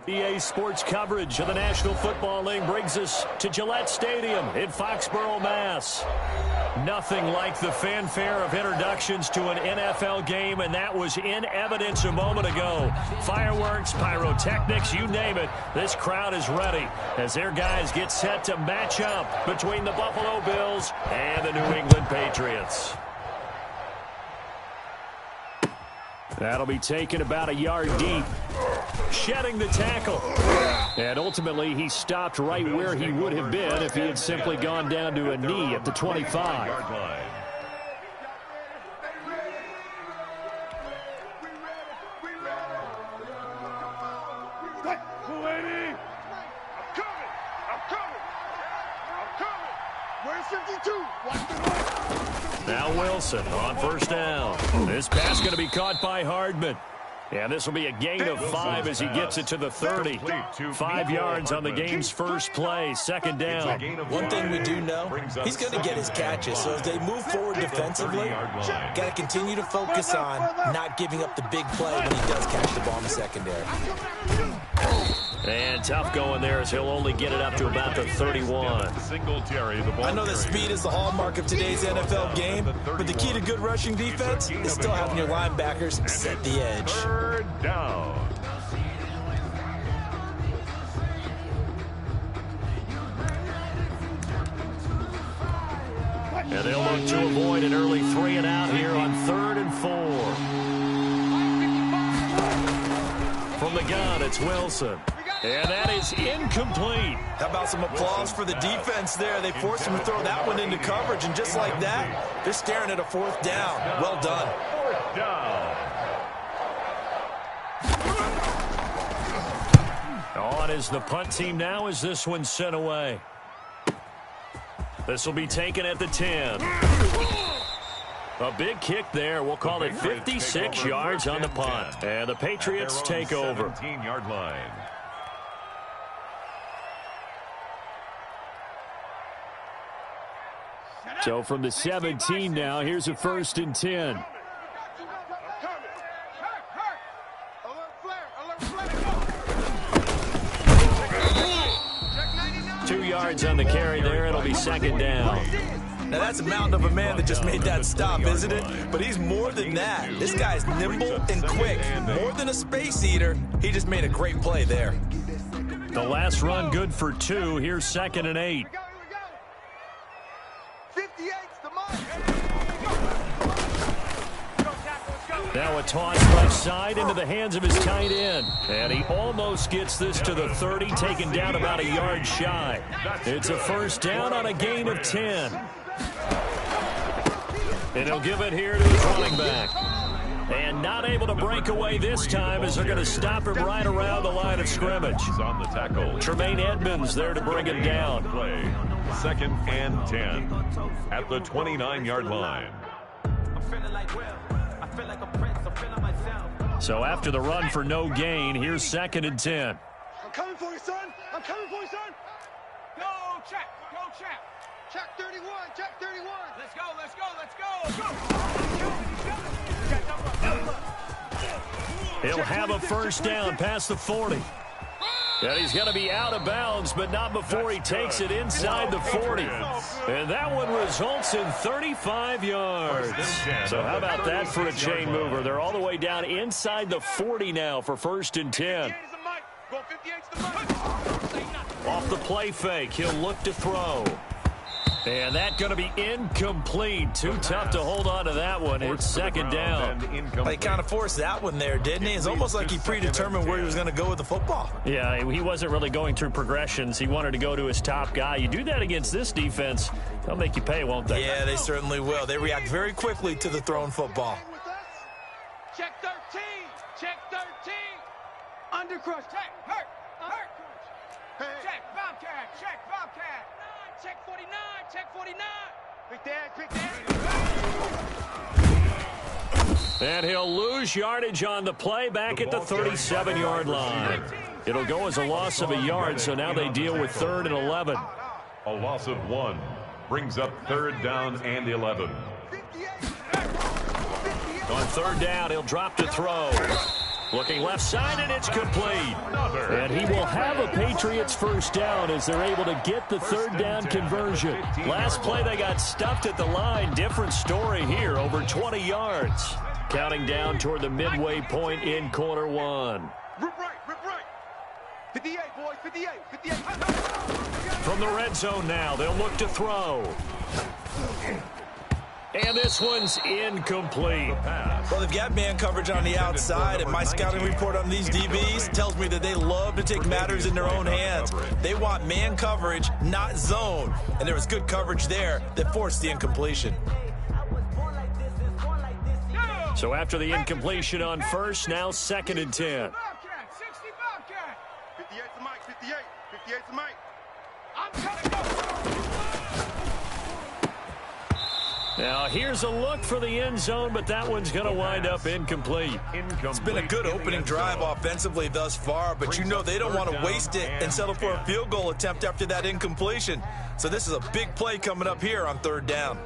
EA Sports coverage of the National Football League brings us to Gillette Stadium in Foxborough, Mass. Nothing like the fanfare of introductions to an NFL game, and that was in evidence a moment ago. Fireworks, pyrotechnics, you name it. This crowd is ready as their guys get set to match up between the Buffalo Bills and the New England Patriots. That'll be taken about a yard deep. Shedding the tackle. And ultimately, he stopped right where he would have been if he had simply gone down to a knee at the 25. Now Wilson on first down. This pass going to be caught by Hardman. And this will be a gain of 5 as he gets it to the 30. 5 yards on the game's first play, second down. One thing we do know, he's going to get his catches. So as they move forward defensively, got to continue to focus on not giving up the big play when he does catch the ball in the secondary. And tough going there as he'll only get it up to about the 31. I know that speed is the hallmark of today's NFL game, but the key to good rushing defense is still having your linebackers set the edge. Third down. And they'll look to avoid an early 3 and out here on 3rd and 4. From the gun, it's Wilson. And that is incomplete. How about some applause for the defense there? They forced him to throw that one into coverage, and just like that, they're staring at a 4th down. Well done. 4th down. On is the punt team now as this one's sent away. This will be taken at the 10. A big kick there. We'll call it 56 yards on the punt. And the Patriots take over. 17-yard line. So from the 17 now, here's a 1st and 10. 2 yards on the carry there. It'll be 2nd down. Now, that's a mountain of a man that just made that stop, isn't it? But he's more than that. This guy's nimble and quick. More than a space eater. He just made a great play there. The last run good for 2. Here's 2nd and 8. Now a toss left side into the hands of his tight end. And he almost gets this to the 30, taken down about a yard shy. It's a 1st down on a gain of 10. And he'll give it here to his running back. And not able to break away this time as they're going to stop him right around the line of scrimmage. On the tackle. Tremaine Edmonds there to bring him down. Play. 2nd and 10 at the 29-yard line. So after the run for no gain, here's 2nd and 10. I'm coming for you, son. I'm coming for you, son. Go, check. Go, check. Check 31. Check 31. Let's go. Let's go. Let's go. He'll have a 1st down past the 40. And he's going to be out of bounds, but not before he takes it inside the 40. And that one results in 35 yards. So how about that for a chain mover? They're all the way down inside the 40 now for 1st and 10. Off the play fake, he'll look to throw. And that's going to be incomplete. Too tough to hold on to that one. It's 2nd down. Well, he kind of forced that one there, didn't he? It's almost like he predetermined where he was going to go with the football. Yeah, he wasn't really going through progressions. He wanted to go to his top guy. You do that against this defense, they'll make you pay, won't they? Yeah, they certainly will. They react very quickly to the thrown football. Check 13. Check 13. Undercrush. Check. Hurt. Check. Bobcat. Check. Bobcat. Check 49. Check 49. Big Dad. Big Dad. And he'll lose yardage on the play back at the 37-yard line. It'll go as a loss of a yard, so now they deal with 3rd and 11. A loss of 1 brings up 3rd down and 11. On 3rd down, he'll drop to throw. Looking left side, and it's complete. And he will have a Patriots first down as they're able to get the third down conversion. Last play, they got stuffed at the line. Different story here, over 20 yards. Counting down toward the midway point in quarter one. Rip right. 58, boys, 58, 58. From the red zone now, they'll look to throw. And this one's incomplete. Well, they've got man coverage on the outside, and my scouting report on these DBs tells me that they love to take matters in their own hands. They want man coverage, not zone. And there was good coverage there that forced the incompletion. So after the incompletion on first, now 2nd and 10. 58's the mic, 58. 58's the mic. Now here's a look for the end zone, but that one's going to wind up incomplete. It's been a good opening drive offensively thus far, but you know they don't want to waste it and settle for a field goal attempt after that incompletion. So this is a big play coming up here on third down.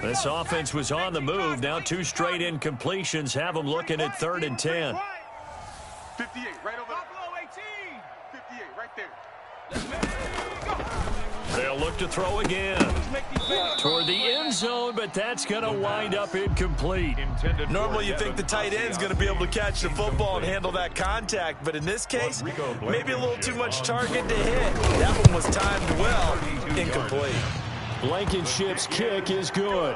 This offense was on the move. Now 2 straight incompletions have them looking at 3rd and 10. 58, right over there. 58, right there. They'll look to throw again toward the end zone, but that's going to wind up incomplete. Normally you think the tight end's going to be able to catch the football and handle that contact, but in this case, maybe a little too much target to hit. That one was timed well, incomplete. Blankenship's kick is good.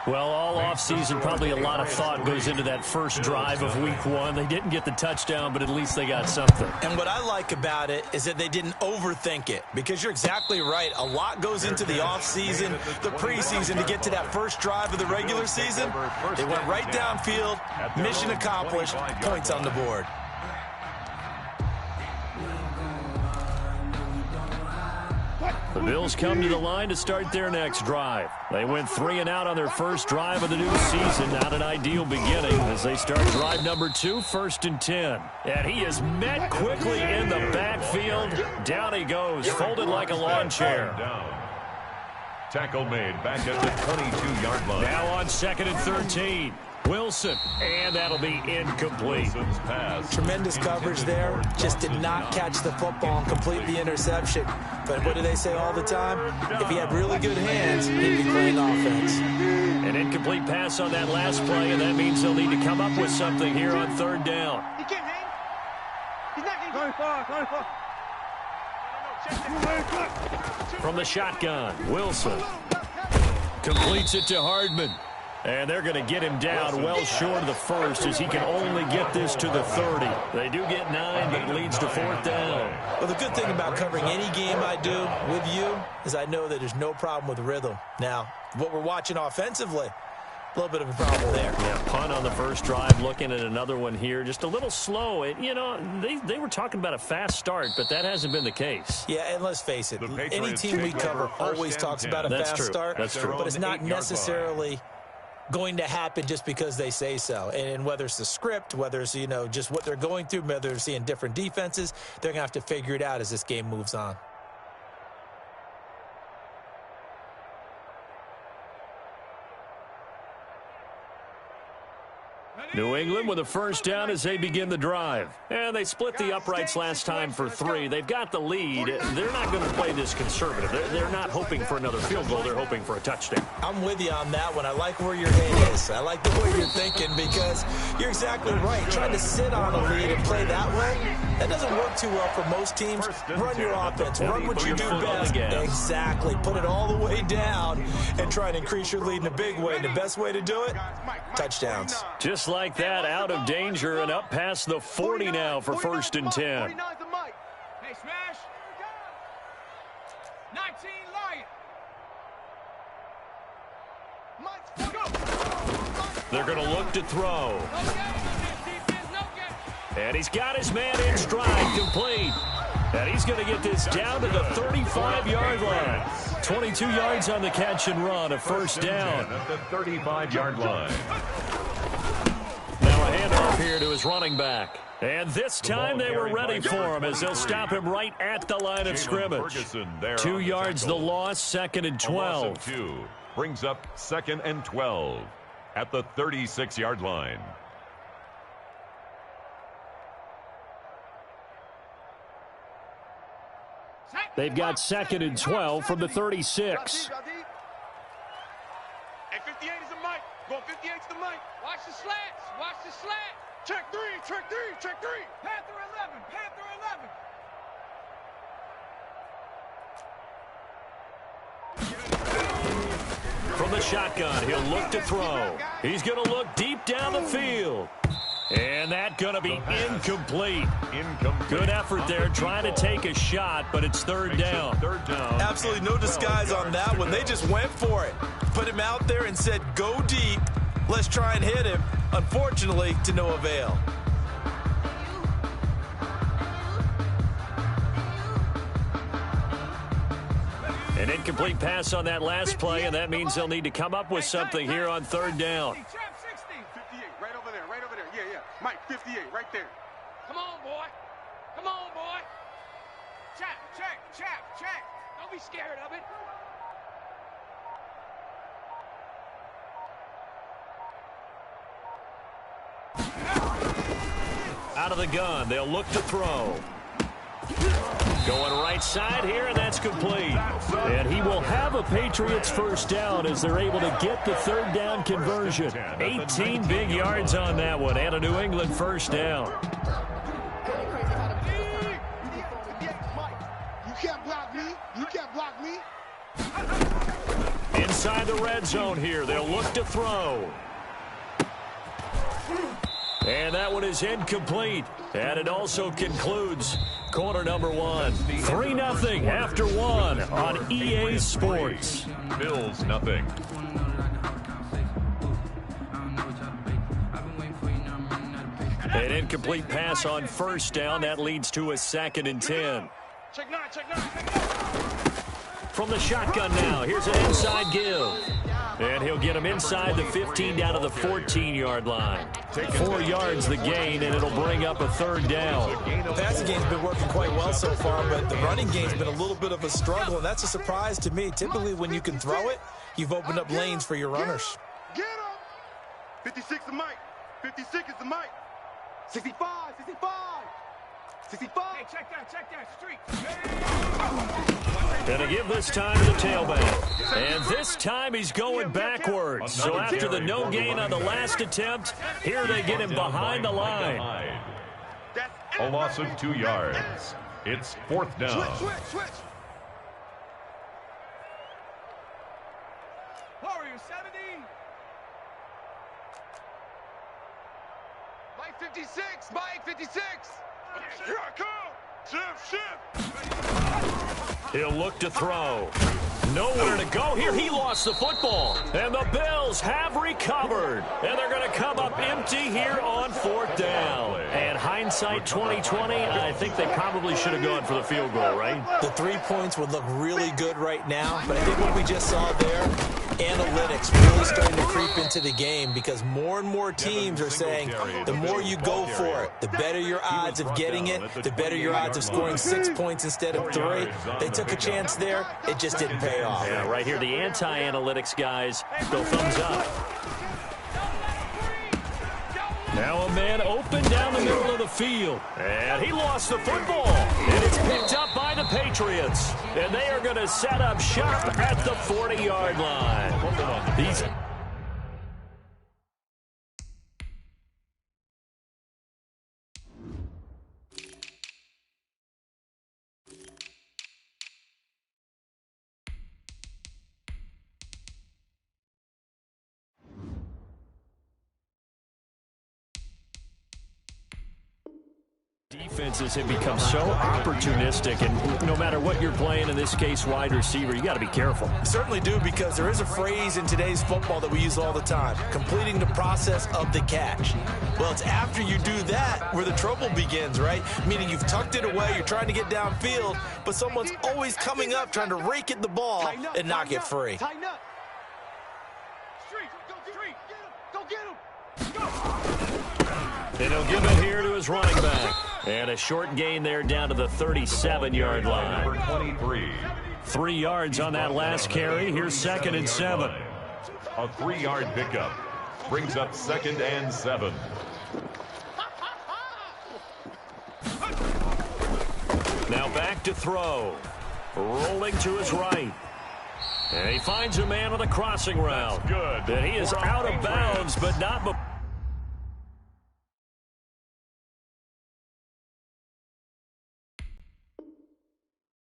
Well, all offseason, probably a lot of thought goes into that first drive of week 1. They didn't get the touchdown, but at least they got something. And what I like about it is that they didn't overthink it, because you're exactly right. A lot goes into the offseason, the preseason, to get to that first drive of the regular season. They went right downfield, mission accomplished, points on the board. The Bills come to the line to start their next drive. They went 3 and out on their first drive of the new season. Not an ideal beginning as they start drive number 2, 1st and 10. And he is met quickly in the backfield. Down he goes, folded like a lawn chair. Tackle made back at the 22-yard line. Now on 2nd and 13. Wilson, and that'll be incomplete. Tremendous coverage there. Just did not catch the football and complete the interception. But what do they say all the time? If he had really good hands, he'd be playing offense. An incomplete pass on that last play, and that means they'll need to come up with something here on 3rd down. He can't hang. He's not getting far. From the shotgun, Wilson completes it to Hardman. And they're going to get him down well short of the first as he can only get this to the 30. They do get 9, but it leads to 4th down. Well, the good thing about covering any game I do with you is I know that there's no problem with rhythm. Now, what we're watching offensively, a little bit of a problem there. Yeah, punt on the first drive, looking at another one here. Just a little slow. You know, they were talking about a fast start, but that hasn't been the case. Yeah, and let's face it, any team we cover always talks about a fast start. That's true. But it's not necessarily going to happen just because they say so. And whether it's the script, whether it's, you know, just what they're going through, whether they're seeing different defenses, they're going to have to figure it out as this game moves on. New England with a first down as they begin the drive. And they split the uprights last time for 3. They've got the lead. They're not going to play this conservative. They're not hoping for another field goal. They're hoping for a touchdown. I'm with you on that one. I like where your head is. I like the way you're thinking, because you're exactly right. Trying to sit on a lead and play that way, that doesn't work too well for most teams. Run your offense. Run what you do best. Exactly. Put it all the way down and try to increase your lead in a big way. And the best way to do it, touchdowns. Just like that, out of danger and up past the 40 now for 1st and 10. Hey, smash. 19 Lion. They're going to look to throw. And he's got his man in stride, complete. And he's going to get this down to the 35-yard line. 22 yards on the catch and run, a first down. At the 35-yard line. Now a handoff here to his running back. And this time they were ready for him as they'll stop him right at the line of scrimmage. 2 yards the loss, 2nd and 12. Brings up 2nd and 12. at the 36-yard line. They've got 2nd and 12 from the 36. Hey, 58 is the mic. Go 58 to the mic. Watch the slats. Watch the slat. Check three. Check three. Check three. Panther 11. Panther 11. From the shotgun, he'll look to throw. He's going to look deep down the field. And that's going to be incomplete. Good effort there trying to take a shot, but it's third down. Absolutely no disguise on that one. They just went for it. Put him out there and said, go deep. Let's try and hit him. Unfortunately, to no avail. An incomplete pass on that last play, and that means they'll need to come up with something here on third down. 58, right over there, right over there. Yeah, yeah. Mike, 58, right there. Come on, boy. Come on, boy. Check, check, check, check. Don't be scared of it. Out of the gun, they'll look to throw. Going right side here, and that's complete. And he will have a Patriots first down as they're able to get the third down conversion. 18 big yards on that one, and a New England first down. You can't block me. You can't block me. Inside the red zone here, they'll look to throw. And that one is incomplete. And it also concludes quarter number one. 3-0 after one on EA Sports. Bills nothing. An incomplete pass on first down. That leads to a 2nd and 10. Check nine, check nine, check 9. From the shotgun now, here's an inside give. And he'll get him inside the 15 down to the 14-yard line. 4 yards the gain, and it'll bring up a third down. The passing game's been working quite well so far, but the running game's been a little bit of a struggle, and that's a surprise to me. Typically, when you can throw it, you've opened up lanes for your runners. Get him. 56 the mic. 56 is the mic. 65, 65. 65. Hey, check that street. Gonna give this time to the tailback. And this time he's going backwards. So after the no gain on the last attempt, here they get him behind the line. A loss of 2 yards. It's 4th down. Switch. Warrior 70. Mike 56. Mike 56. Here I come. Shift. He'll look to throw. Nowhere to go here. He lost the football. And the Bills have recovered. And they're going to come up empty here on 4th down. And hindsight 2020, I think they probably should have gone for the field goal, right? The 3 points would look really good right now, but I think what we just saw there, analytics really starting to creep into the game because more and more teams are saying the more you go for it, the better your odds of getting it, the better your odds of scoring 6 points instead of 3. They took a chance there. It just didn't pay off. Yeah, right here, the anti-analytics guys go thumbs up. Now a man open down the middle of the field. And he lost the football. And it's picked up by the Patriots. And they are going to set up shop at the 40-yard line. These defenses have become so opportunistic, and no matter what you're playing, in this case wide receiver, you got to be careful. You certainly do, because there is a phrase in today's football that we use all the time, completing the process of the catch. Well, it's after you do that where the trouble begins, right? Meaning you've tucked it away, you're trying to get downfield, but someone's always coming up trying to rake at the ball and knock it free. Tighten up. Street, go get him. Go. And he'll give it here to his running back. And a short gain there down to the 37-yard line. Number 23. 3 yards on that last carry. Here's 2nd and 7. A 3-yard pickup. Brings up 2nd and 7. Now back to throw. Rolling to his right. And he finds a man on the crossing route. That's good. And he is out of bounds, but not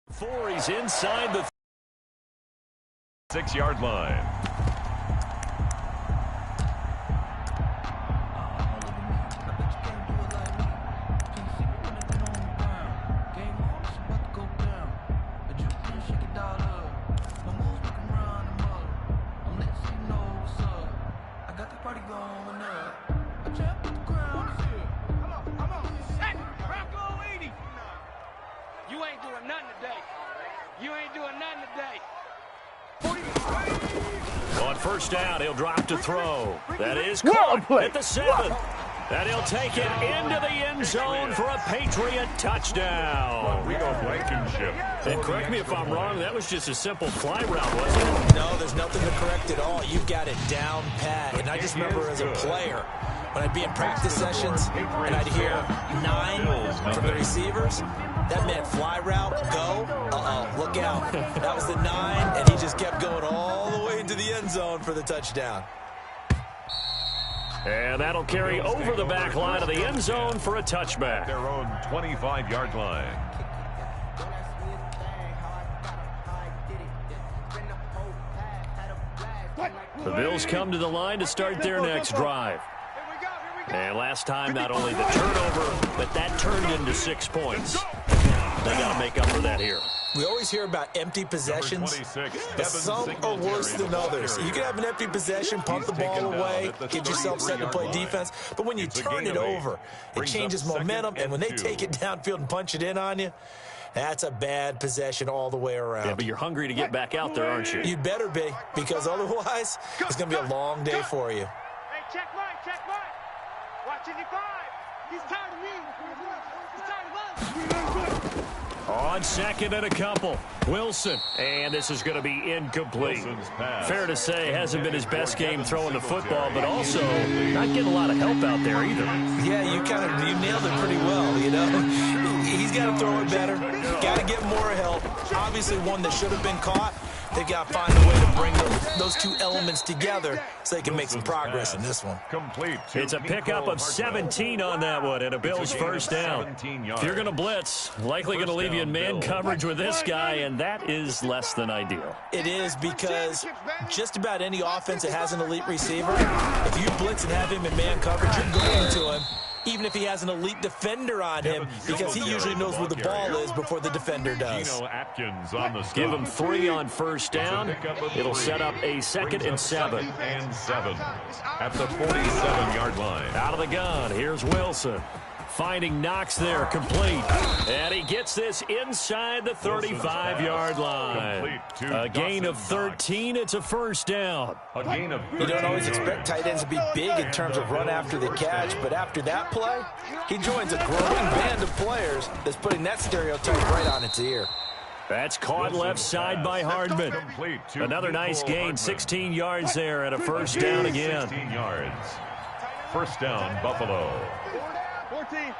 before he's inside the 6-yard line. On first down, he'll drop to throw. That is caught at the 7. And he'll take it into the end zone for a Patriot touchdown. We go Blankenship. And correct me if I'm wrong, that was just a simple fly route, wasn't it? No, there's nothing to correct at all. You've got it down pat. And I just remember as a player, when I'd be in practice sessions and I'd hear 9 from the receivers, that meant fly route, go, look out. That was the 9, and he just kept going all the way into the end zone for the touchdown. And that'll carry over the back line of the end zone for a touchback. Their own 25-yard line. The Bills come to the line to start their next drive. And last time, not only the turnover, but that turned into 6 points. They got to make up for that here. We always hear about empty possessions, but some are worse than others. You can have an empty possession, pump the ball away, get yourself set to play defense, but when you turn it over, it changes momentum, and when they take it downfield and punch it in on you, that's a bad possession all the way around. Yeah, but you're hungry to get back out there, aren't you? You better be, because otherwise, it's going to be a long day for you. Hey, check mine, check mine. Watch 55. He's tired of me. He's tired of us. On second and a couple, Wilson. And this is going to be incomplete. Fair to say, hasn't been his best game throwing the football, but also not getting a lot of help out there either. Yeah, you nailed it pretty well, you know. He's got to throw it better. Got to get more help. Obviously one that should have been caught. They've got to find a way to bring those two elements together so they can make some progress in this one. It's a pickup of 17 on that one and a Bills first down. If you're going to blitz, likely going to leave you in man coverage with this guy, and that is less than ideal. It is, because just about any offense that has an elite receiver, if you blitz and have him in man coverage, you're going to him, even if he has an elite defender on him, because he usually knows where the ball is before the defender does. Give him 3 on first down. It'll set up a 2nd and 7. At the 47-yard line. Out of the gun, here's Wilson. Finding Knox there, complete. And he gets this inside the 35-yard line. A gain of 13, it's a first down. You don't always expect tight ends to be big in terms of run after the catch, but after that play, he joins a growing band of players that's putting that stereotype right on its ear. That's caught left side by Hardman. Another nice gain, 16 yards there, and a first down again. 16 yards. First down, Buffalo. 14,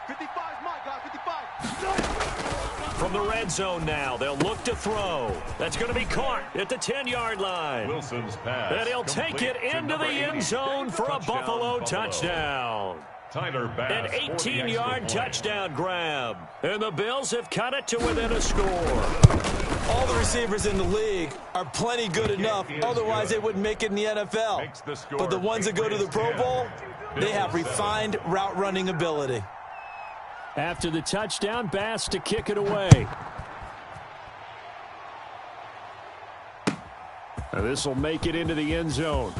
55, my God, 55. From the red zone now, they'll look to throw. That's going to be caught at the 10-yard line. Wilson's pass. And he'll take it into the end zone for a Buffalo touchdown. Tyler Bass, an 18-yard touchdown grab. And the Bills have cut it to within a score. All the receivers in the league are plenty good enough. Otherwise, they wouldn't make it in the NFL. But the ones that go to the Pro Bowl, they have refined route running ability. After the touchdown, Bass to kick it away. This will make it into the end zone.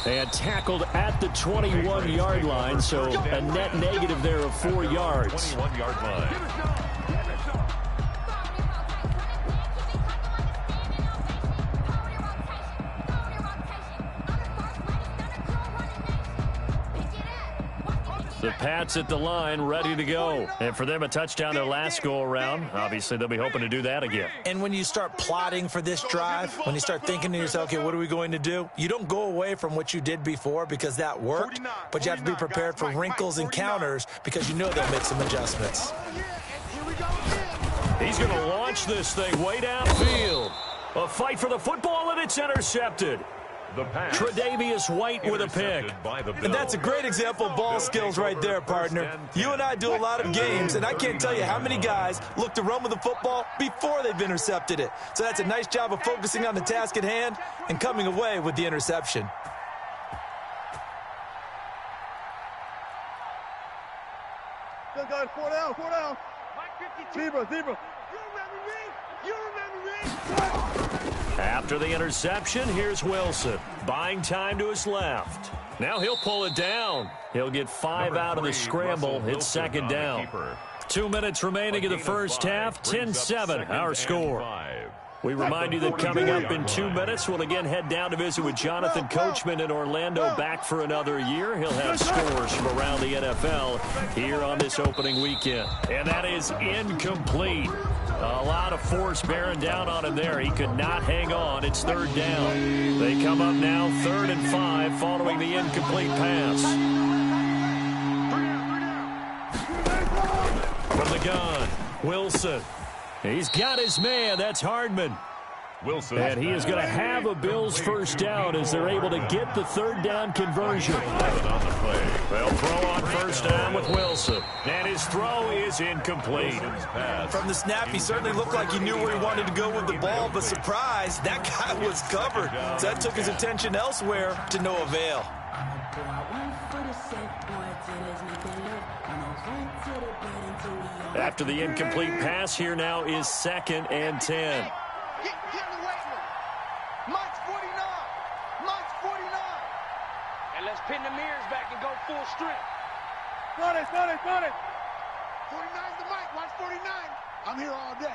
And tackled at the 21-yard line, so a net negative there of 4 yards. 21-yard line. The Pats at the line, ready to go. And for them, a touchdown their last go-around. Obviously, they'll be hoping to do that again. And when you start plotting for this drive, when you start thinking to yourself, okay, what are we going to do? You don't go away from what you did before because that worked, but you have to be prepared for wrinkles and counters because you know they'll make some adjustments. He's going to launch this thing way downfield. A fight for the football, and it's intercepted. Tre'Davious White with a pick. And that's a great example of ball skills right there, partner. You and I do a lot of games, and I can't tell you how many guys look to run with the football before they've intercepted it. So that's a nice job of focusing on the task at hand and coming away with the interception. Good guys, 4 down, 4 down. Zebra. You remember me? After the interception, here's Wilson. Buying time to his left. Now he'll pull it down. He'll get 5 out of the scramble. It's second down. 2 minutes remaining in the first half. 10-7, our score. We remind you that coming up in 2 minutes, we'll again head down to visit with Jonathan Coachman in Orlando, back for another year. He'll have scores from around the NFL here on this opening weekend. And that is incomplete. A lot of force bearing down on him there. He could not hang on. It's third down. They come up now 3rd and 5 following the incomplete pass. From the gun, Wilson. He's got his man. That's Hardman. Wilson. And he is going to have a Bills first down as they're able to get the third down conversion. They'll throw on first down with Wilson. And his throw is incomplete. From the snap, he certainly looked like he knew where he wanted to go with the ball, but surprise, that guy was covered. So that took his attention elsewhere to no avail. After the incomplete pass, here now is 2nd and 10. Get in the weight room. Mike's 49. Mike's 49. And let's pin the mirrors back and go full strength. Got it. 49's the Mike. Watch 49. I'm here all day.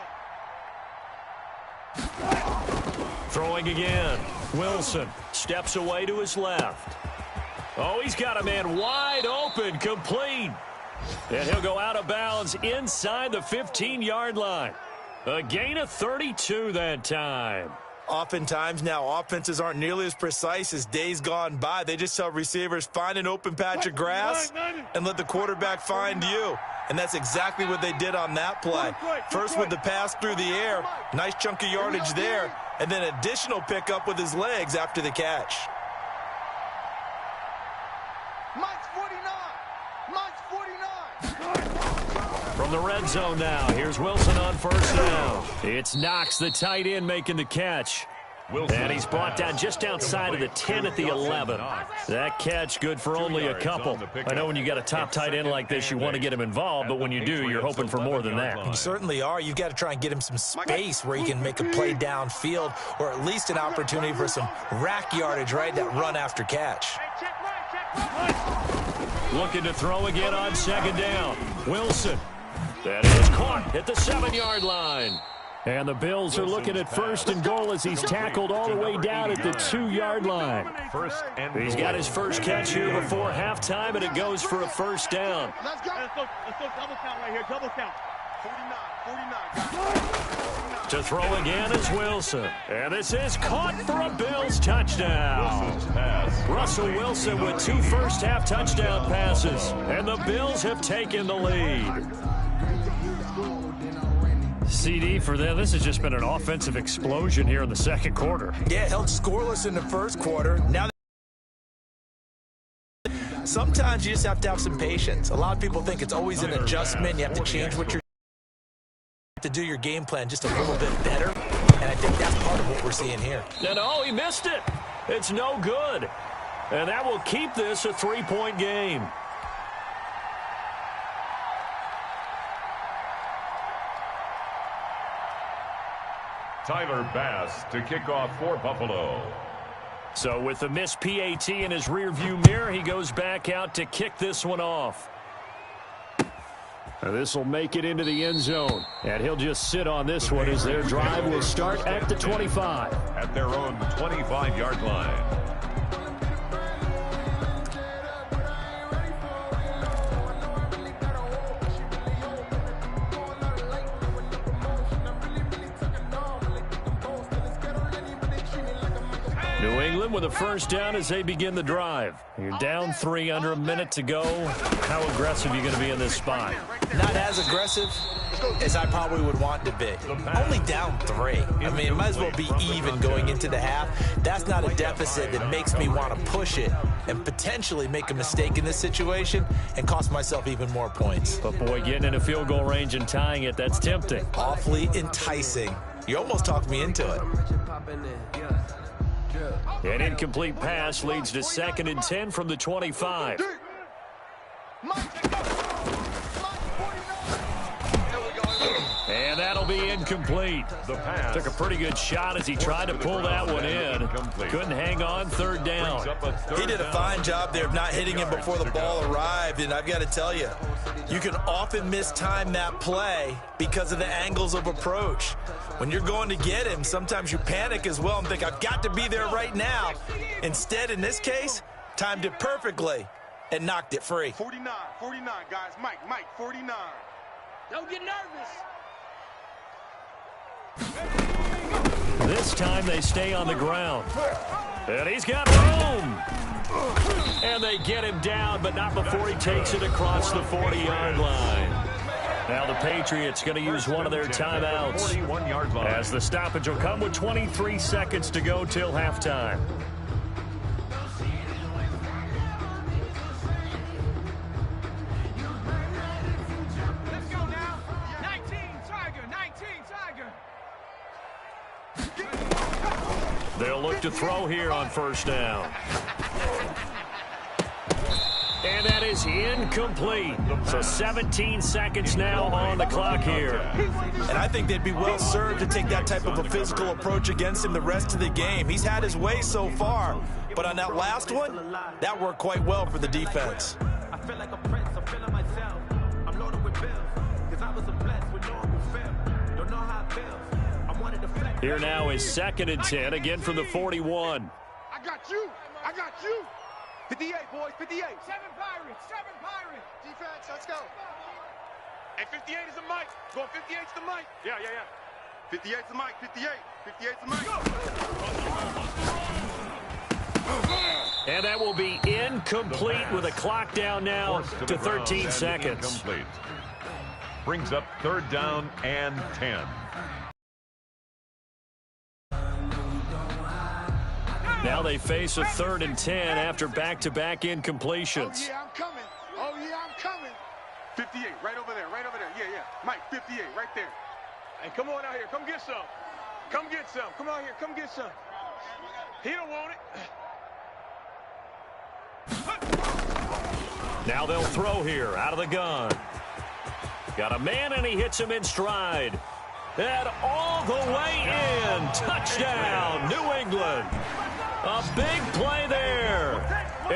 Throwing again. Wilson steps away to his left. Oh, he's got a man wide open, complete. And he'll go out of bounds inside the 15-yard line. A gain of 32 that time. Oftentimes now, offenses aren't nearly as precise as days gone by. They just tell receivers, find an open patch of grass and let the quarterback find you. And that's exactly what they did on that play. First with the pass through the air, nice chunk of yardage there, and then additional pickup with his legs after the catch. Mike's 49. Mike's 49. From the red zone now, here's Wilson on first down. It's Knox, the tight end, making the catch. And he's brought down just outside of the 10 at the 11. That catch good for only a couple. I know when you got a top tight end like this, you want to get him involved, but when you do, you're hoping for more than that. You certainly are. You've got to try and get him some space where he can make a play downfield, or at least an opportunity for some rack yardage, right? That run after catch. Looking to throw again on second down. Wilson. That is caught at the 7-yard line. And the Bills are looking at 1st and goal as he's tackled all the way down at the 2-yard line. He's got his first catch here before halftime, and it goes for a first down. Let's go double count right here. Double count. 49. To throw again is Wilson. And this is caught for a Bills touchdown. Russell Wilson with 2 first-half touchdown passes. And the Bills have taken the lead. CD for them, this has just been an offensive explosion here in the second quarter. Yeah, held scoreless in the first quarter. Now, sometimes you just have to have some patience. A lot of people think it's always an adjustment. You have to change what you're to do your game plan just a little bit better. And I think that's part of what we're seeing here. And oh, he missed it. It's no good. And that will keep this a 3-point game. Tyler Bass to kick off for Buffalo. So with the missed PAT in his rearview mirror, he goes back out to kick this one off. This will make it into the end zone. And he'll just sit on this one as their drive will start at the 25. At their own 25-yard line. New England with a first down as they begin the drive. You're down 3 under a minute to go. How aggressive are you going to be in this spot? Not as aggressive as I probably would want to be. Only down 3. I mean, it might as well be even going into the half. That's not a deficit that makes me want to push it and potentially make a mistake in this situation and cost myself even more points. But, boy, getting in a field goal range and tying it, that's tempting. Awfully enticing. You almost talked me into it. An incomplete pass leads to 2nd and 10 from the 25. And that'll be incomplete. The pass. Took a pretty good shot as he tried to pull that one in. Couldn't hang on, 3rd down. He did a fine job there of not hitting him before the ball arrived, and I've got to tell you, you can often mistime that play because of the angles of approach. When you're going to get him, sometimes you panic as well and think, I've got to be there right now. Instead, in this case, timed it perfectly and knocked it free. 49, guys. Mike, 49. Don't get nervous. This time they stay on the ground. And he's got room. And they get him down, but not before he takes it across the 40-yard line. Now the Patriots going to use one of their timeouts as the stoppage will come with 23 seconds to go till halftime. Let's go now. 19, Tiger. They'll look to throw here on first down. And that is incomplete. So 17 seconds now on the clock here. And I think they'd be well served to take that type of a physical approach against him the rest of the game. He's had his way so far, but on that last one, that worked quite well for the defense. I feel like a prince, I'm feeling myself. I'm loaded with bills, because I was a blessed with no one will fail. Don't know how it feels. I wanted to flex. Here now is 2nd and 10, again from the 41. I got you. 58, boys, 58. 7 Pirates. Defense, let's go. And 58 is the mic. Going 58's the mic. Yeah. 58's the mic, 58. 58's the mic. And that will be incomplete with a clock down now to 13 seconds. Incomplete. Brings up 3rd down and 10. Now they face a 3rd and 10 after back-to-back incompletions. Oh, yeah, I'm coming. 58, right over there. Yeah. Mike, 58, right there. Hey, come on out here. Come get some. Come on here. Come get some. He don't want it. Now they'll throw here out of the gun. Got a man, and he hits him in stride. And all the way in. Touchdown, New England. A big play there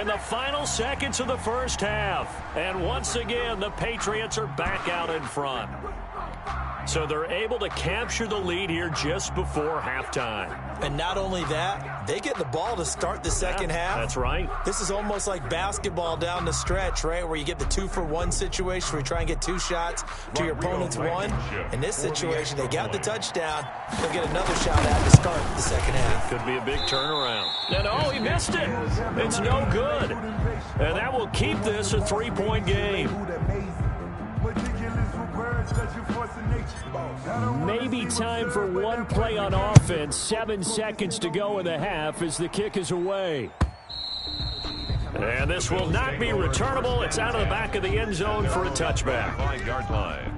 in the final seconds of the first half. And once again, the Patriots are back out in front. So they're able to capture the lead here just before halftime. And not only that, they get the ball to start the second half. That's right. This is almost like basketball down the stretch, right, where you get the 2-for-1 situation where you try and get 2 shots to your opponent's 1. In this situation, they got the touchdown. They'll get another shot at to start the second half. Could be a big turnaround. And oh, he missed it. It's no good. And that will keep this a 3-point game. Maybe time for one play on offense. 7 seconds to go in the half as the kick is away. And this will not be returnable. It's out of the back of the end zone for a touchback. 5-yard line.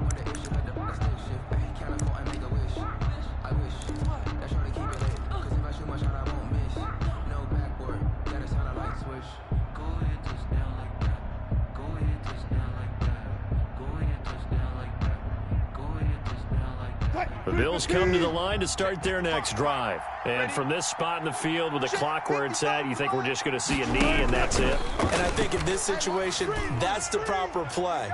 The Bills come to the line to start their next drive. And from this spot in the field with the clock where it's at, you think we're just going to see a knee and that's it? And I think in this situation, that's the proper play.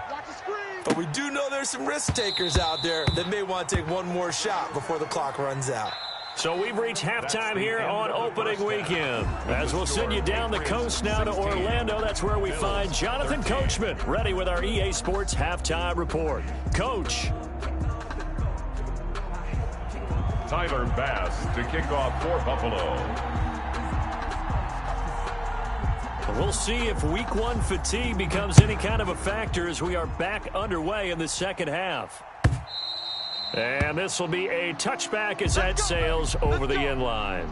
But we do know there's some risk takers out there that may want to take one more shot before the clock runs out. So we've reached halftime here on opening weekend. As we'll send you down the coast now to Orlando, that's where we find Jonathan Coachman ready with our EA Sports halftime report. Coach. Tyler Bass to kick off for Buffalo. We'll see if week one fatigue becomes any kind of a factor as we are back underway in the second half. And this will be a touchback as that sails over the end line.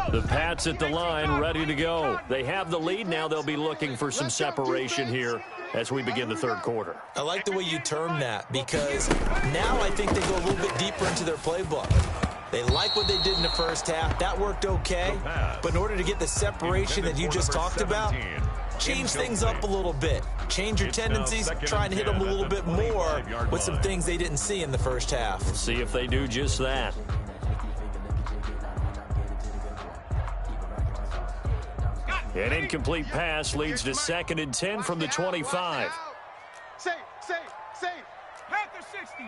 The Pats at the line, ready to go. They have the lead. Now they'll be looking for some separation here as we begin the third quarter. I like the way you term that, because now I think they go a little bit deeper into their playbook. They like what they did in the first half. That worked okay. But in order to get the separation that you just talked about, change things up a little bit. Change your tendencies, try and hit them a little bit more with some things they didn't see in the first half. We'll see if they do just that. An incomplete pass leads to 2nd and 10 from the 25. Safe. Panther 60.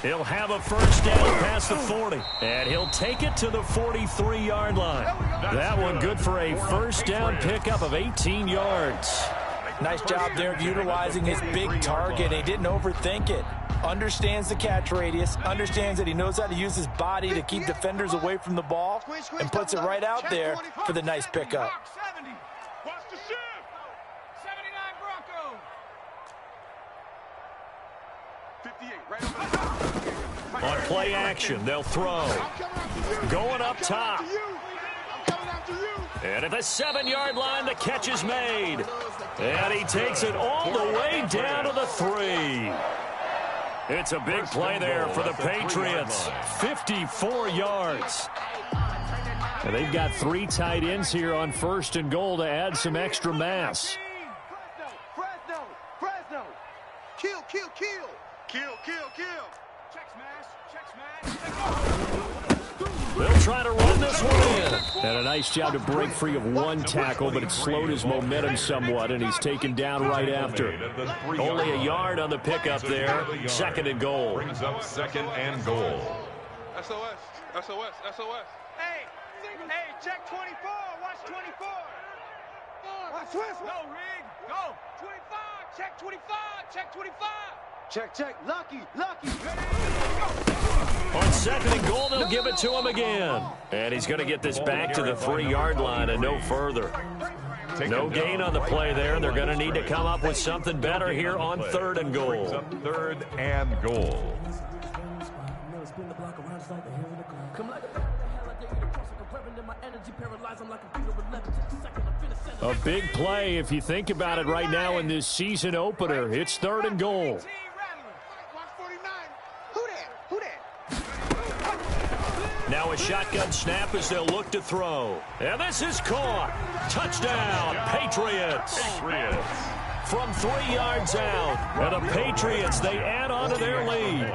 He'll have a first down past the 40. And he'll take it to the 43-yard line. That one good for a first down pickup of 18 yards. Nice job there of utilizing his big target. He didn't overthink it. Understands the catch radius, understands that he knows how to use his body to keep defenders away from the ball, and puts it right out there for the nice pickup. 70. Watch the shift. 79 Broncos. 58, right over. On play action, they'll throw. Going up top. And at the 7-yard line, the catch is made. And he takes it all the way down to the 3. It's a big play there for the Patriots. 54 yards. And they've got 3 tight ends here on 1st and goal to add some extra mass. Fresno. Kill. Check smash. They'll try to run this one in. And a nice job to break free of one tackle, but it slowed his momentum somewhat, and he's taken down right after. Only a yard on the pickup there. 2nd and goal. Brings up 2nd and goal. SOS. Hey, check 24. Watch 24. Watch 24. Go, Rig. Go. 25. Check 25. Check. Lucky. On 2nd and goal, they'll give it to him again. And he's going to get this back to the 3-yard line and no further. No gain on the play there. They're going to need to come up with something better here on 3rd and goal. 3rd and goal. A big play if you think about it right now in this season opener. It's 3rd and goal. Now a shotgun snap as they'll look to throw. And this is caught. Touchdown, Patriots. From 3 yards out. And the Patriots, they add on to their lead.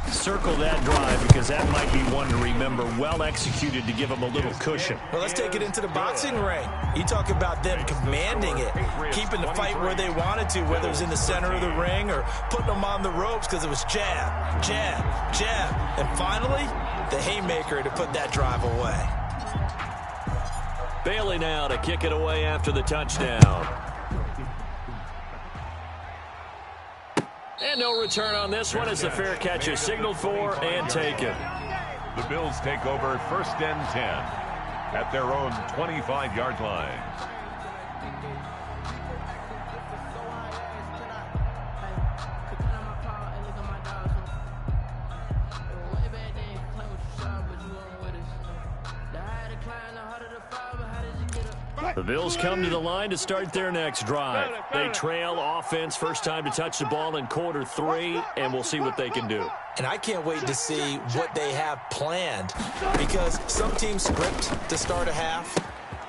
Circle that drive because that might be one to remember. Well executed to give them a little cushion. Well, let's take it into the boxing ring. You talk about them commanding it, keeping the fight where they wanted to, whether it was in the center of the ring or putting them on the ropes because it was jab. And finally, the haymaker to put that drive away. Bailey now to kick it away after the touchdown. And no return on this one as the fair catch is signaled for and taken. The Bills take over 1st and 10 at their own 25-yard line. The Bills come to the line to start their next drive. They trail offense first time to touch the ball in quarter 3, and we'll see what they can do. And I can't wait to see what they have planned, because some teams script to start a half.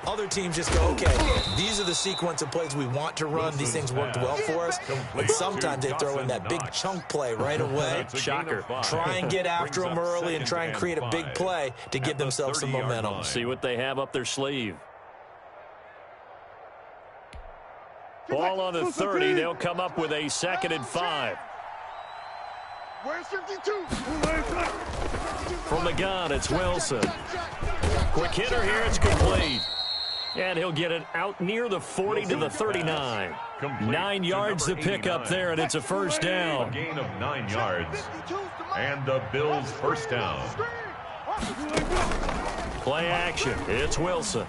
Other teams just go, okay, these are the sequence of plays we want to run. These things worked well for us. And sometimes they throw in that big chunk play right away. Shocker. Try and get after them early and try and create a big play to give themselves some momentum. See what they have up their sleeve. Ball on the 30. They'll come up with a 2nd and 5. Where's 52? From the gun, it's Wilson. Quick hitter here, it's complete. And he'll get it out near the 40 to the 39. 9 yards to pick up there, and it's a first down. A gain of 9 yards. And the Bills first down. Play action, it's Wilson.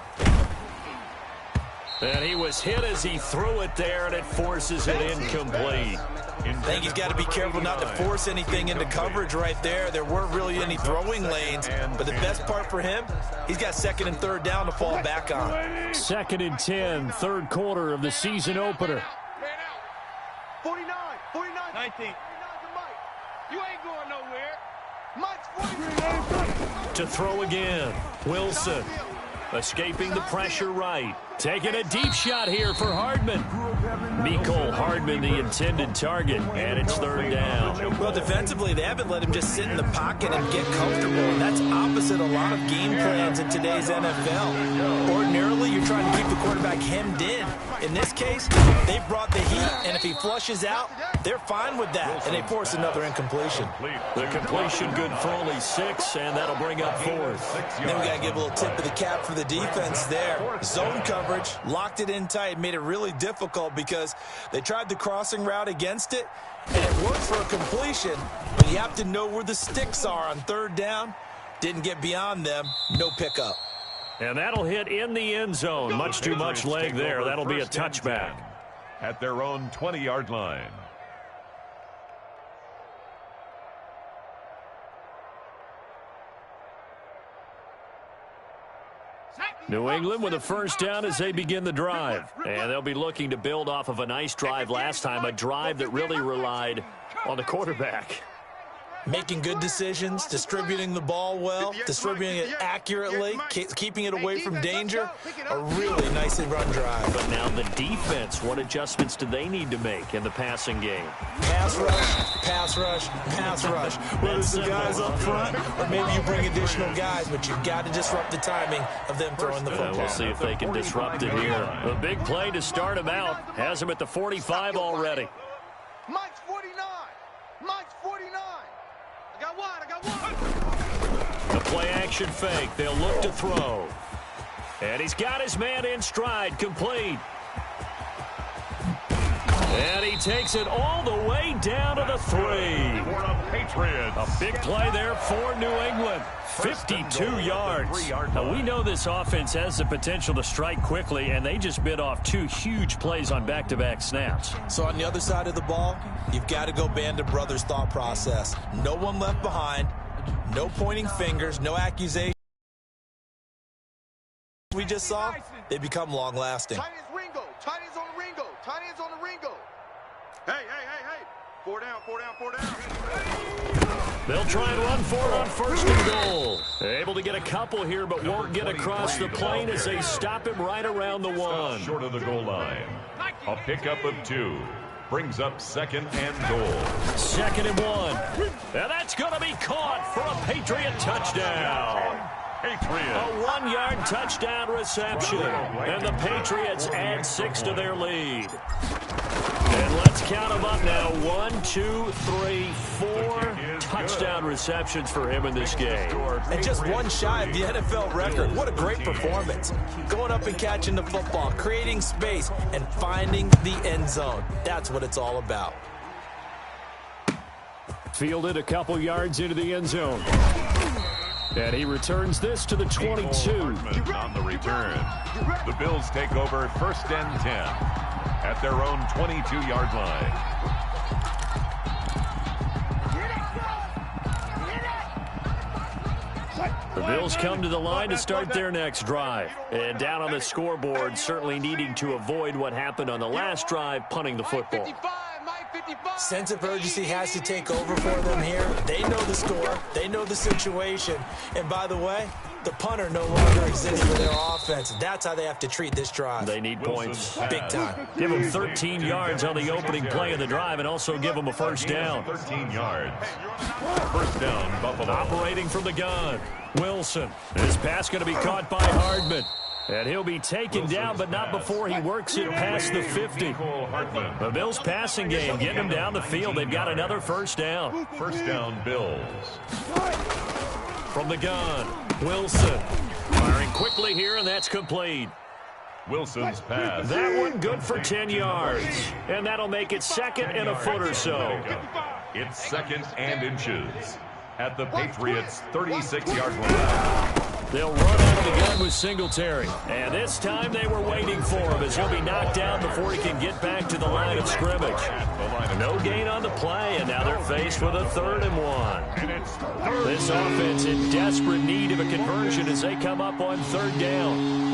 And he was hit as he threw it there, and it forces it incomplete. I think he's got to be careful not to force anything into coverage right there. There weren't really any throwing lanes, but the best part for him, he's got 2nd and 3rd down to fall back on. 2nd and 10, 3rd quarter of the season opener. 49, 19. You ain't going nowhere. Mike's 49. To throw again, Wilson. Escaping the pressure right. Taking a deep shot here for Hardman. Mecole Hardman, the intended target, and it's 3rd down. Well, defensively, they haven't let him just sit in the pocket and get comfortable, and that's opposite a lot of game plans in today's NFL. Ordinarily, you're trying to keep the quarterback hemmed in. In this case, they brought the heat, and if he flushes out, they're fine with that, and they force another incompletion. The completion good for only 6, and that'll bring up 4th. Then we got to give a little tip of the cap for the defense there. Zone coverage, locked it in tight, made it really difficult because they tried the crossing route against it, and it worked for a completion, but you have to know where the sticks are on 3rd down. Didn't get beyond them, no pickup. And that'll hit in the end zone. Much too much leg there. That'll be a touchback. At their own 20-yard line. New England with a first down as they begin the drive. And they'll be looking to build off of a nice drive last time, a drive that really relied on the quarterback. Making good decisions, distributing the ball well, distributing it accurately, keeping it away from danger. A really nicely run drive. But now the defense, what adjustments do they need to make in the passing game? Pass rush, pass rush, pass rush. Whether it's the guys up front or maybe you bring additional guys, but you've got to disrupt the timing of them throwing the football. We'll see if they can disrupt it here. A big play to start him out. Has him at the 45 already. Mike's 49. Mike's 49. I got one. The play action fake. They'll look to throw. And he's got his man in stride, complete. And he takes it all the way down to the 3. For the Patriots. A big play there for New England. 52 yards. Now, we know this offense has the potential to strike quickly, and they just bit off 2 huge plays on back-to-back snaps. So on the other side of the ball, you've got to go Band of Brothers thought process. No one left behind, no pointing fingers, no accusations. We just saw, they become long-lasting. Tight ends Ringo. Tight ends on the Ringo. Tight ends on the Ringo. Hey. 4 down, 4 down, 4 down. They'll try and run for it on 1st and goal. Able to get a couple here, but won't get across the plane as they stop him right around the 1. Short of the goal line. A pickup of 2. Brings up 2nd and goal. 2nd and 1. And that's going to be caught for a Patriot touchdown. Patriots. A 1-yard touchdown reception. And the Patriots add 6 to their lead. And let's count them up now. 1, 2, 3, 4 touchdown receptions for him in this game. And just one shy of the NFL record. What a great performance. Going up and catching the football, creating space, and finding the end zone. That's what it's all about. Fielded a couple yards into the end zone. And he returns this to the 22. On the return. The Bills take over 1st and 10 at their own 22-yard line. The Bills come to the line to start their next drive. And down on the scoreboard, certainly needing to avoid what happened on the last drive, punting the football. Sense of urgency has to take over for them here. They know the score. They know the situation. And by the way, the punter no longer exists for their offense. That's how they have to treat this drive. They need points. Big time. Give them 13 yards on the opening play of the drive and also give them a first down. 13 yards. First down, Buffalo. Operating from the gun. Wilson. His pass going to be caught by Hardman. And he'll be taken down, but not before he works it past the 50. The Bills passing game getting them down the field. They've got another first down. First down, Bills. From the gun, Wilson. Firing quickly here, and that's complete. Wilson's pass. That one good for 10 yards. And that'll make it second and a foot or so. It's second and inches at the Patriots' 36-yard line. They'll run out of the gun with Singletary. And this time they were waiting for him as he'll be knocked down before he can get back to the line of scrimmage. No gain on the play, and now they're faced with a 3rd and 1. This offense in desperate need of a conversion as they come up on 3rd down.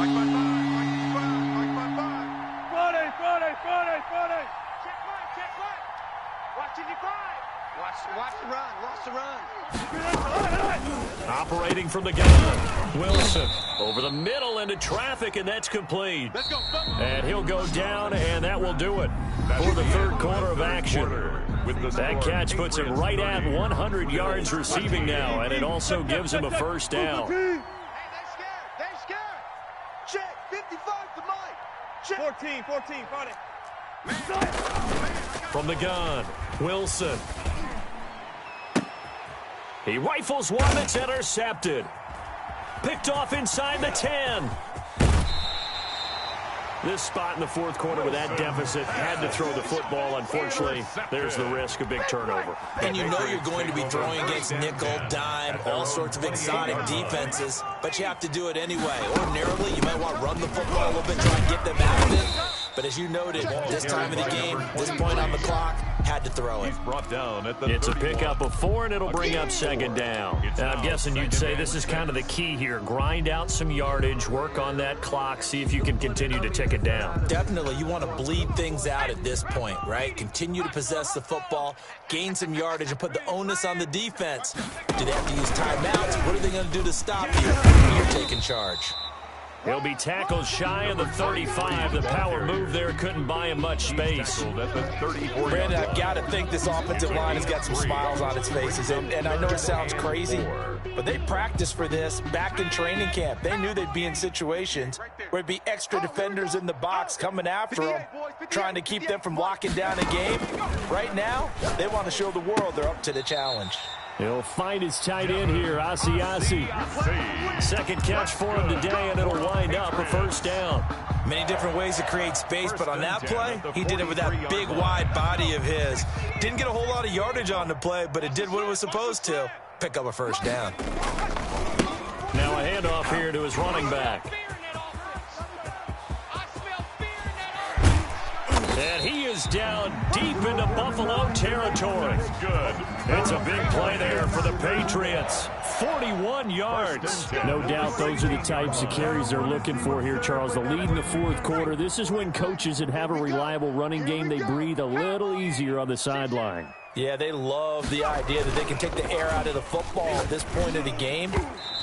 Watch the run. Operating from the gun, Wilson over the middle into traffic, and that's complete. And he'll go down, and that will do it for the 3rd quarter of action. That catch puts him right at 100 yards receiving now, and it also gives him a first down. Hey, they scared. Check, 55 to Mike. Check. 14, 40. From the gun, Wilson. He rifles one that's intercepted. Picked off inside the 10. This spot in the 4th quarter with that deficit, had to throw the football. Unfortunately, there's the risk of big turnover. And you know you're going to be throwing against nickel, dime, all sorts of exotic defenses, but you have to do it anyway. Ordinarily, you might want to run the football a little bit, try and get them out of it. But as you noted, this time of the game, this point on the clock, had to throw it. It's a pickup of 4, and it'll bring up 2nd down. And I'm guessing you'd say this is kind of the key here. Grind out some yardage, work on that clock, see if you can continue to tick it down. Definitely, you want to bleed things out at this point, right? Continue to possess the football, gain some yardage, and put the onus on the defense. Do they have to use timeouts? What are they going to do to stop you? You're taking charge. He'll be tackled shy of the 35. The power move there couldn't buy him much space. Brandon, I've got to think this offensive line has got some smiles on its faces. And I know it sounds crazy, but they practiced for this back in training camp. They knew they'd be in situations where it'd be extra defenders in the box coming after them, trying to keep them from locking down a game. Right now, they want to show the world they're up to the challenge. He'll find his tight end here, Asiasi. 2nd catch for him today, and it'll wind up a first down. Many different ways to create space, but on that play, he did it with that big, wide body of his. Didn't get a whole lot of yardage on the play, but it did what it was supposed to. Pick up a first down. Now a handoff here to his running back. And he is down deep into Buffalo territory. It's a big play there for the Patriots. 41 yards. No doubt those are the types of carries they're looking for here, Charles. The lead in the 4th quarter. This is when coaches that have a reliable running game, they breathe a little easier on the sideline. Yeah, they love the idea that they can take the air out of the football at this point of the game.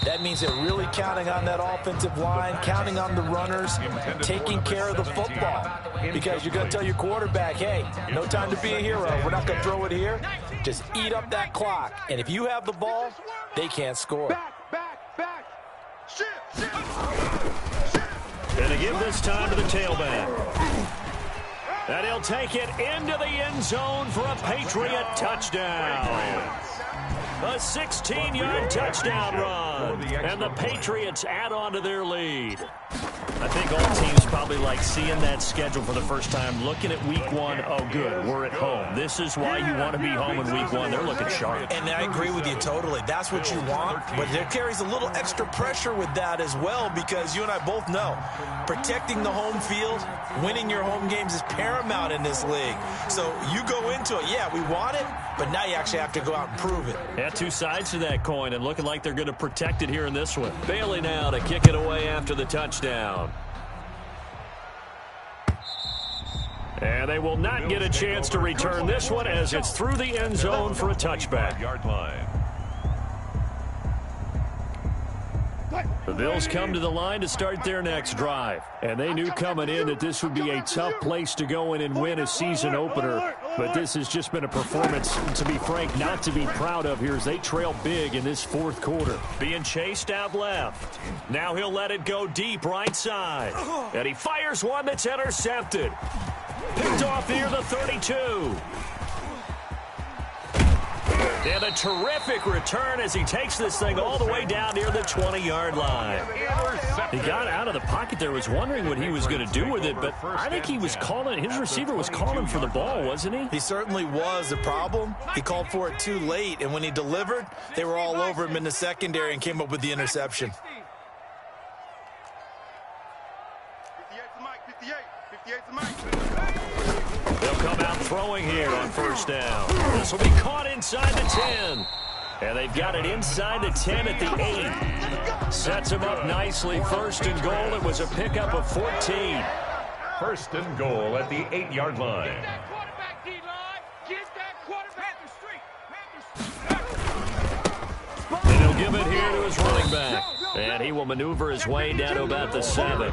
That means they're really counting on that offensive line, counting on the runners, taking care of the football. Because you're going to tell your quarterback, hey, no time to be a hero. We're not going to throw it here. Just eat up that clock. And if you have the ball, they can't score. Back. Shift. And to give this time to the tailback. And he'll take it into the end zone for a Patriot touchdown. A 16-yard touchdown run. And the Patriots add on to their lead. I think all teams probably like seeing that schedule for the first time, looking at week 1. Oh, good, we're at home. This is why you want to be home in week 1. They're looking sharp. And I agree with you totally. That's what you want. But there carries a little extra pressure with that as well, because you and I both know protecting the home field, winning your home games is paramount in this league. So you go into it, yeah, we want it, but now you actually have to go out and prove it. Yeah, 2 sides to that coin, and looking like they're going to protect it here in this one. Bailey now to kick it away after the touchdown. And they will not get a chance to return this one as it's through the end zone for a touchback. Yard line. The Bills come to the line to start their next drive. And they knew coming in that this would be a tough place to go in and win a season opener. But this has just been a performance, to be frank, not to be proud of here as they trail big in this fourth quarter. Being chased out left. Now he'll let it go deep right side. And he fires one that's intercepted. Picked off near the 32. And a terrific return as he takes this thing all the way down near the 20-yard line. He got out of the pocket there, was wondering what he was going to do with it, but I think he was calling, his receiver was calling for the ball, wasn't he? He certainly was. The problem, he called for it too late, and when he delivered, they were all over him in the secondary and came up with the interception. 58's the mic, 58's the mic. They'll come out throwing here on first down. This will be caught inside the 10. And they've got it inside the 10 at the 8. Sets him up nicely. First and goal. It was a pickup of 14. First and goal at the 8-yard line. Get that quarterback, D-line. Get that quarterback. And he'll give it here to his running back. And he will maneuver his way down to about the 7.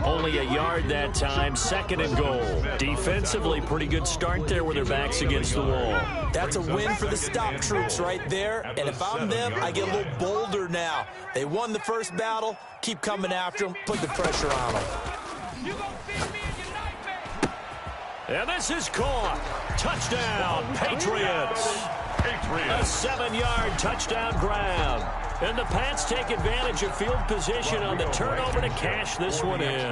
Only a yard that time. Second and goal. Defensively, pretty good start there with their backs against the wall. That's a win for the stop troops right there. And if I'm them, I get a little bolder now. They won the first battle. Keep coming after them. Put the pressure on them. And this is caught. Touchdown, Patriots. A 7-yard touchdown grab. And the Pats take advantage of field position on the turnover to cash this one in.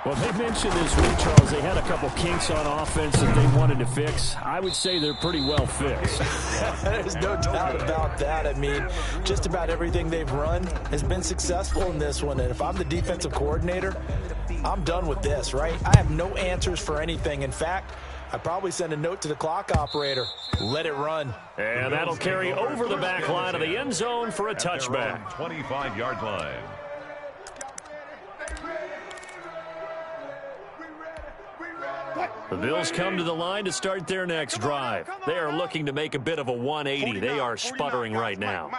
Well, they mentioned this week, Charles, they had a couple kinks on offense that they wanted to fix. I would say they're pretty well fixed. There's no doubt about that. I mean, just about everything they've run has been successful in this one. And if I'm the defensive coordinator, I'm done with this, right? I have no answers for anything. In fact, I'd probably send a note to the clock operator. Let it run. And that'll carry over the back line of the end zone for a touchback. 25-yard line. The Bills come to the line to start their next drive. They are looking to make a bit of a 180. They are sputtering right now.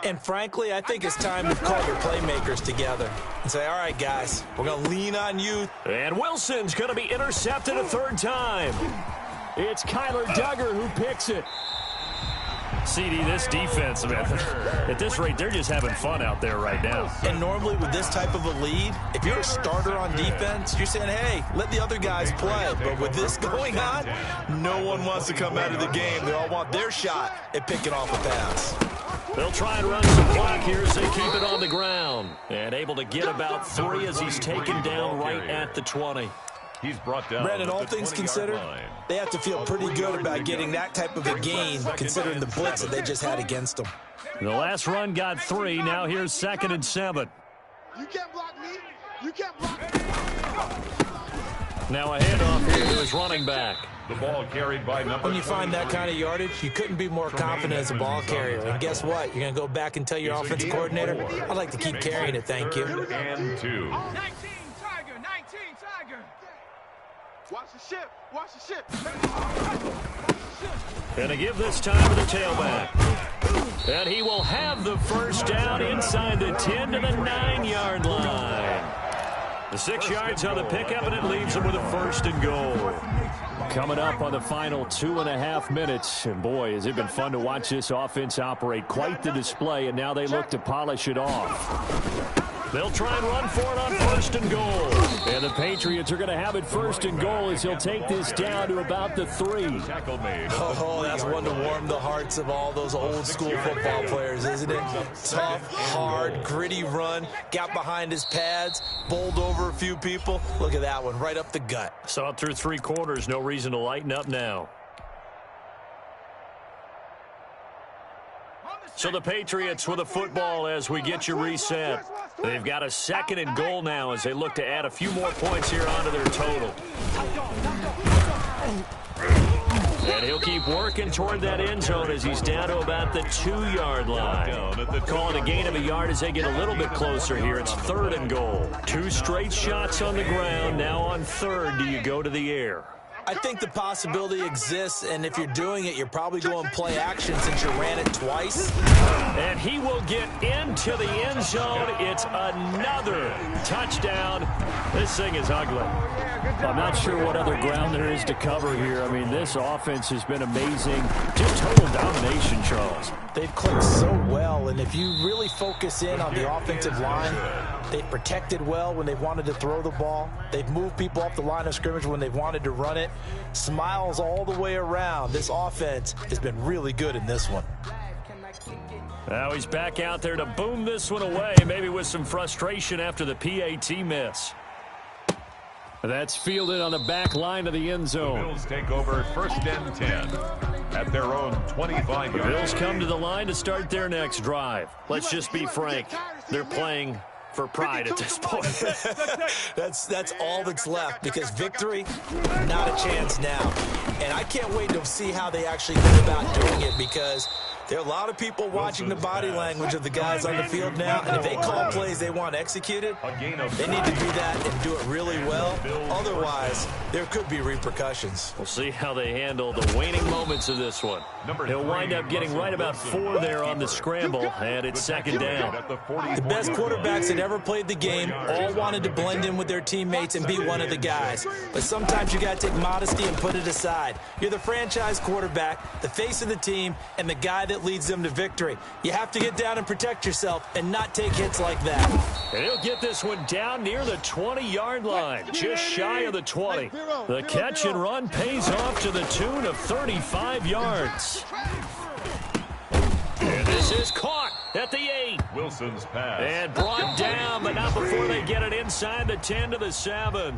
And frankly, I think it's time to call their playmakers together and say, all right, guys, we're going to lean on you. And Wilson's going to be intercepted a third time. It's Kyler Duggar who picks it. CD, this defense, man, at this rate, they're just having fun out there right now. And normally with this type of a lead, if you're a starter on defense, you're saying, hey, let the other guys play. But with this going on, no one wants to come out of the game. They all want their shot at picking off a pass. They'll try and run some clock here as they keep it on the ground. And able to get about 3 as he's taken down right at the 20. He's brought down. Brandon, all things considered, they have to feel pretty good about getting that type of a gain, considering the blitz that they just had against them. The last run got 3. Now here's 2nd and 7. You can't block me. You can't block me. Now a handoff here to his running back. The ball carried by number. When you find that kind of yardage, you couldn't be more confident as a ball carrier. And guess what? You're going to go back and tell your offensive coordinator, I'd like to keep carrying it, thank you. And 2. 19 Tiger, 19 Tiger. Watch the ship. Watch the ship. Gonna give this time to the tailback. And he will have the first down inside the 10 to the 9-yard line. The 6 yards on the pickup, and it leaves him with a first and goal. Coming up on the final 2.5 minutes. And boy, has it been fun to watch this offense operate. Quite the display, and now they look to polish it off. They'll try and run for it on first and goal. And the Patriots are going to have it first and goal as he'll take this down to about the 3. Oh, that's one to warm the hearts of all those old school football players, isn't it? Tough, hard, gritty run. Got behind his pads, bowled over a few people. Look at that one, right up the gut. Saw it through 3 quarters. No reason to lighten up now. So the Patriots with a football as we get you reset. They've got a 2nd and goal now as they look to add a few more points here onto their total. And he'll keep working toward that end zone as he's down to about the 2-yard line. Calling a gain of a yard as they get a little bit closer here. It's 3rd and goal. 2 straight shots on the ground. Now on 3rd, do you go to the air? I think the possibility exists, and if you're doing it, you're probably going play action since you ran it twice. And he will get into the end zone. It's another touchdown. This thing is ugly. I'm not sure what other ground there is to cover here. I mean, this offense has been amazing. Just total domination, Charles. They've clicked so well, and if you really focus in on the offensive line, they've protected well when they've wanted to throw the ball. They've moved people off the line of scrimmage when they've wanted to run it. Smiles all the way around. This offense has been really good in this one. Now he's back out there to boom this one away, maybe with some frustration after the PAT miss. That's fielded on the back line of the end zone. The Bills take over 1st and 10 at their own 25 yards. Bills come to the line to start their next drive. Let's just be frank. They're playing for pride at this point. That's all that's left, because victory, not a chance now. And I can't wait to see how they actually go about doing it, because there are a lot of people watching the body language of the guys on the field now, and if they call plays they want executed, they need to do that and do it really well. Otherwise, there could be repercussions. We'll see how they handle the waning moments of this one. He'll wind up getting right about 4 there on the scramble, and it's 2nd down. The best quarterbacks that ever played the game all wanted to blend in with their teammates and be one of the guys. But sometimes you got to take modesty and put it aside. You're the franchise quarterback, the face of the team, and the guy that leads them to victory. You have to get down and protect yourself and not take hits like that. And he'll get this one down near the 20-yard line, just shy of the 20. The catch and run pays off to the tune of 35 yards. And this is caught at the 8. Wilson's pass. And brought down, but not before they get it inside the 10 to the 7.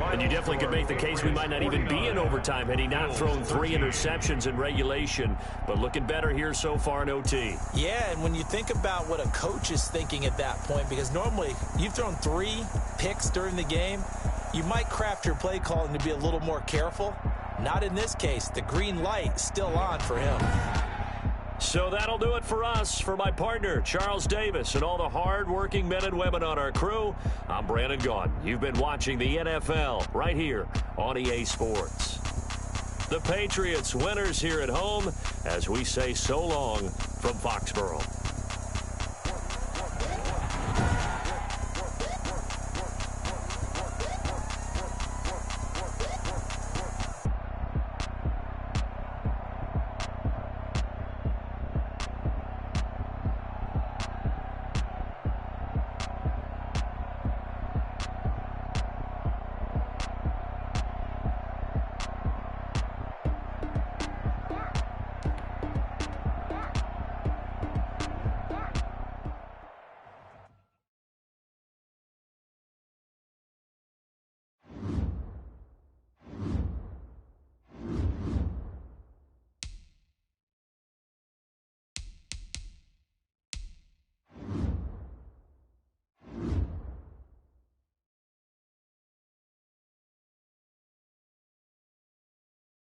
And you definitely could make the case we might not even be in overtime had he not thrown 3 interceptions in regulation. But looking better here so far in OT. Yeah, and when you think about what a coach is thinking at that point, because normally you've thrown 3 picks during the game, you might craft your play calling to be a little more careful. Not in this case. The green light is still on for him. So that'll do it for us. For my partner, Charles Davis, and all the hard-working men and women on our crew, I'm Brandon Gaudin. You've been watching the NFL right here on EA Sports. The Patriots winners here at home as we say so long from Foxborough.